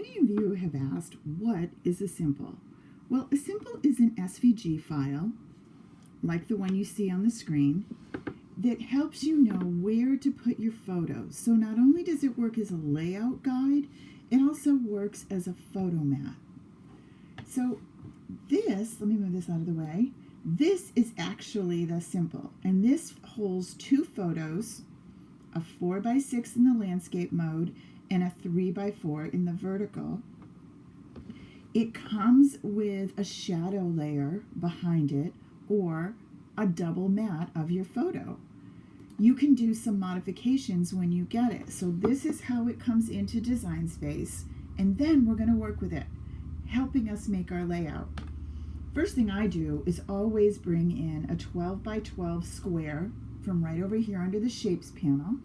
Many of you have asked, what is a simple? Well, a simple is an SVG file, like the one you see on the screen, that helps you know where to put your photos. So not only does it work as a layout guide, it also works as a photo mat. So this, let me move this out of the way, this is actually the simple, and this holds two photos, a 4x6 in the landscape mode and a 3x4 in the vertical. It comes with a shadow layer behind it or a double mat of your photo. You can do some modifications when you get it. So this is how it comes into Design Space, and then we're going to work with it, helping us make our layout. First thing I do is always bring in a 12x12 square from right over here under the Shapes panel.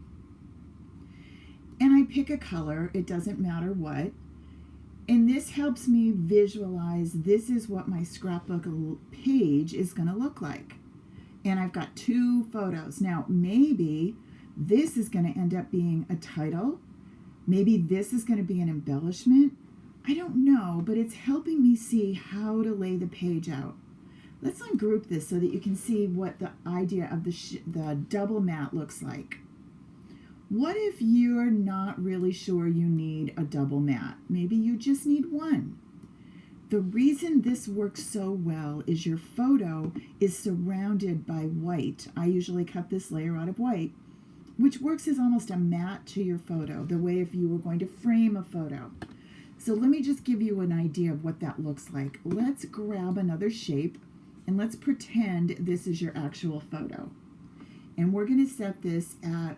And I pick a color, it doesn't matter what. And this helps me visualize this is what my scrapbook page is going to look like. And I've got two photos. Now, maybe this is going to end up being a title. Maybe this is going to be an embellishment. I don't know, but it's helping me see how to lay the page out. Let's ungroup this so that you can see what the idea of the double mat looks like. What if you're not really sure you need a double mat? Maybe you just need one. The reason this works so well is your photo is surrounded by white. I usually cut this layer out of white, which works as almost a mat to your photo, the way if you were going to frame a photo. So let me just give you an idea of what that looks like. Let's grab another shape and let's pretend this is your actual photo. And we're going to set this at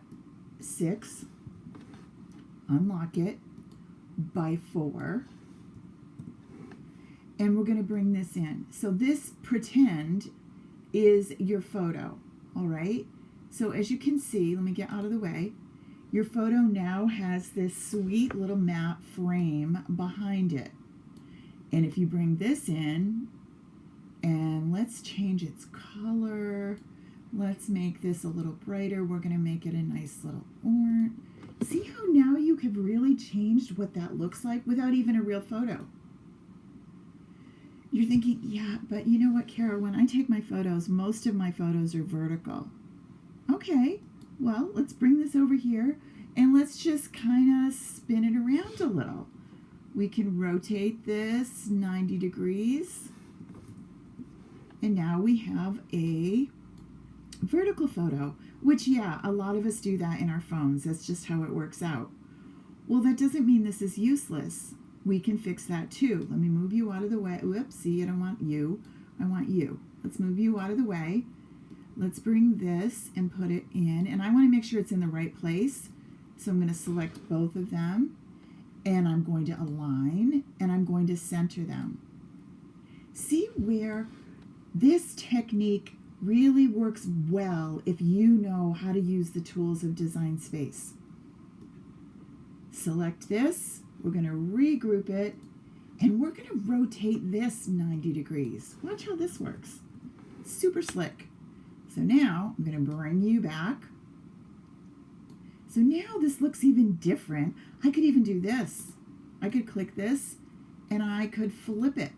6, unlock it, by 4, and we're going to bring this in. So this pretend is your photo, all right? So as you can see, let me get out of the way, your photo now has this sweet little mat frame behind it. And if you bring this in, and let's change its color, let's make this a little brighter. We're going to make it a nice little orange. See how now you have really changed what that looks like without even a real photo. You're thinking, yeah, but you know what, Kara, when I take my photos, most of my photos are vertical. Okay, well, let's bring this over here and let's just kind of spin it around a little. We can rotate this 90 degrees. And now we have a vertical photo, which, yeah, a lot of us do that in our phones. That's just how it works out. Well, that doesn't mean this is useless. We can fix that too. Let me move you out of the way. Whoops, see, I don't want you. I want you. Let's move you out of the way. Let's bring this and put it in. And I want to make sure it's in the right place. So I'm going to select both of them. And I'm going to align. And I'm going to center them. See where this technique really works well if you know how to use the tools of Design Space. Select this. We're going to regroup it. And we're going to rotate this 90 degrees. Watch how this works. Super slick. So now I'm going to bring you back. So now this looks even different. I could even do this. I could click this and I could flip it.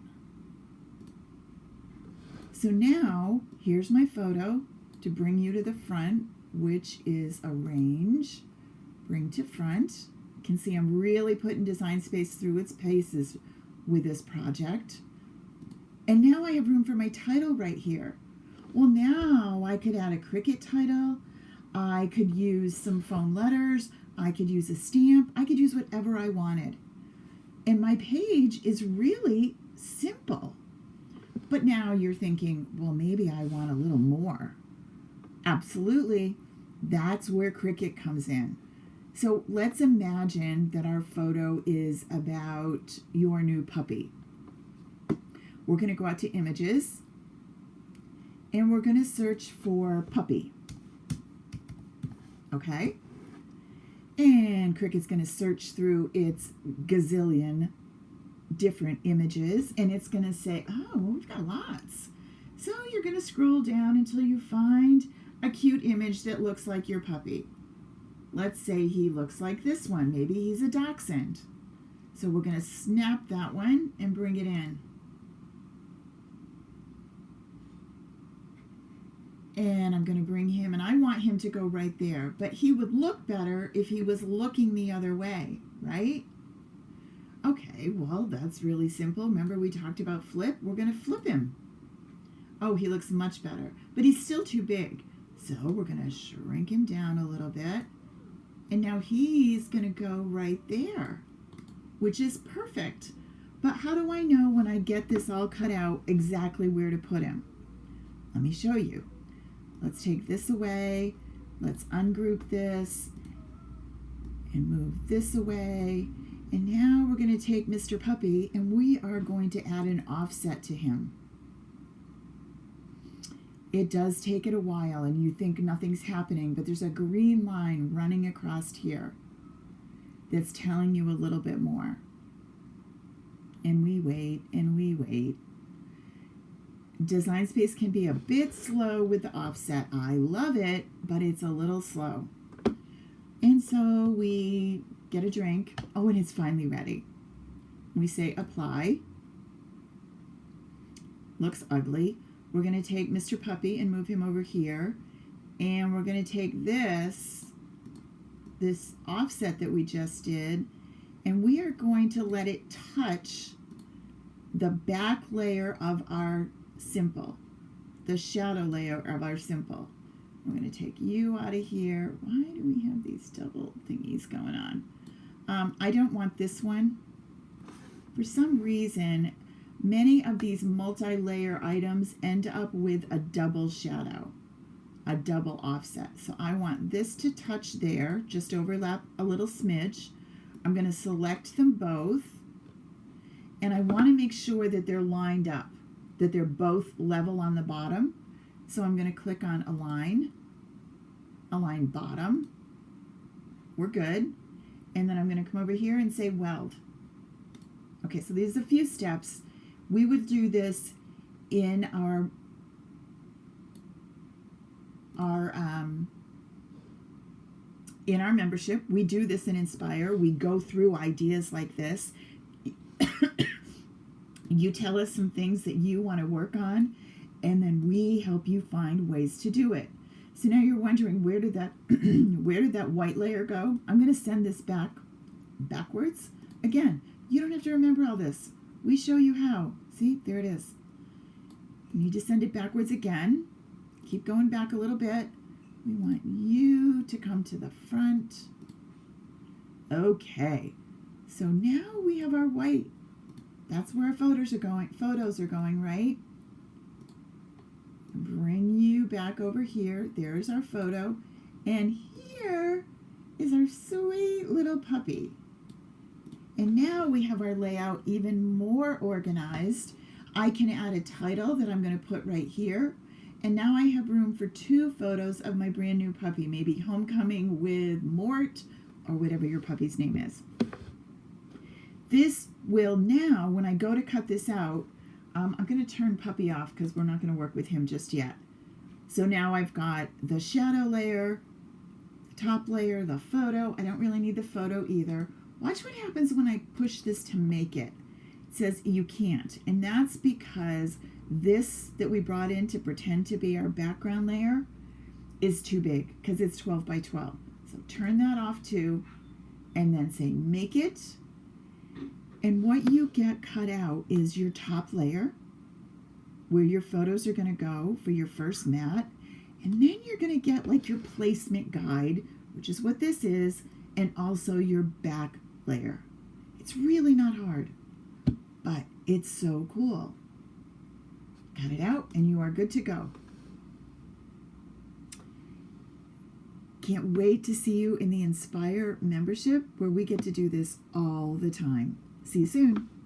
So now here's my photo to bring you to the front, which is arrange, bring to front. You can see I'm really putting Design Space through its paces with this project. And now I have room for my title right here. Well, now I could add a Cricut title. I could use some foam letters. I could use a stamp. I could use whatever I wanted. And my page is really simple. But now you're thinking, well, maybe I want a little more. Absolutely. That's where Cricut comes in. So let's imagine that our photo is about your new puppy. We're going to go out to Images. And we're going to search for puppy. Okay? And Cricut's going to search through its gazillion different images, and it's going to say, oh, we've got lots. So you're going to scroll down until you find a cute image that looks like your puppy. Let's say he looks like this one. Maybe he's a dachshund. So we're going to snap that one and bring it in. And I'm going to bring him, and I want him to go right there. But he would look better if he was looking the other way, right? Okay, well, that's really simple. Remember we talked about flip? We're going to flip him. Oh, he looks much better. But he's still too big. So we're going to shrink him down a little bit. And now he's going to go right there, which is perfect. But how do I know when I get this all cut out exactly where to put him? Let me show you. Let's take this away. Let's ungroup this and move this away. And now we're going to take Mr. Puppy and we are going to add an offset to him. It does take it a while and you think nothing's happening, but there's a green line running across here that's telling you a little bit more. And we wait and we wait. Design Space can be a bit slow with the offset. I love it, but it's a little slow. And so we get a drink. Oh, and it's finally ready. We say apply. Looks ugly. We're going to take Mr. Puppy and move him over here. And we're going to take this offset that we just did, and we are going to let it touch the back layer of our Simple, the shadow layer of our Simple. I'm going to take you out of here. Why do we have these double thingies going on? I don't want this one. For some reason, many of these multi-layer items end up with a double shadow, a double offset. So I want this to touch there, just overlap a little smidge. I'm going to select them both, and I want to make sure that they're lined up, that they're both level on the bottom. So I'm going to click on Align Bottom. We're good. And then I'm going to come over here and say Weld. Okay, so there's a few steps. We would do this in our membership. We do this in Inspire. We go through ideas like this. You tell us some things that you want to work on, and then we help you find ways to do it. So now you're wondering, where did that where did that white layer go? I'm going to send this backwards. Again, you don't have to remember all this. We show you how. See, there it is. You need to send it backwards again. Keep going back a little bit. We want you to come to the front. Okay. So now we have our white. That's where our photos are going, right? Bring you back over here. There's our photo. And here is our sweet little puppy. And now we have our layout even more organized. I can add a title that I'm going to put right here. And now I have room for 2 photos of my brand new puppy, maybe Homecoming with Mort or whatever your puppy's name is. This will now, when I go to cut this out, I'm going to turn Puppy off because we're not going to work with him just yet. So now I've got the shadow layer, the top layer, the photo. I don't really need the photo either. Watch what happens when I push this to make it. It says you can't, and that's because this that we brought in to pretend to be our background layer is too big because it's 12 by 12. So turn that off too, and then say make it. And what you get cut out is your top layer, where your photos are going to go for your first mat. And then you're going to get like your placement guide, which is what this is, and also your back layer. It's really not hard, but it's so cool. Cut it out and you are good to go. Can't wait to see you in the Inspire membership, where we get to do this all the time. See you soon.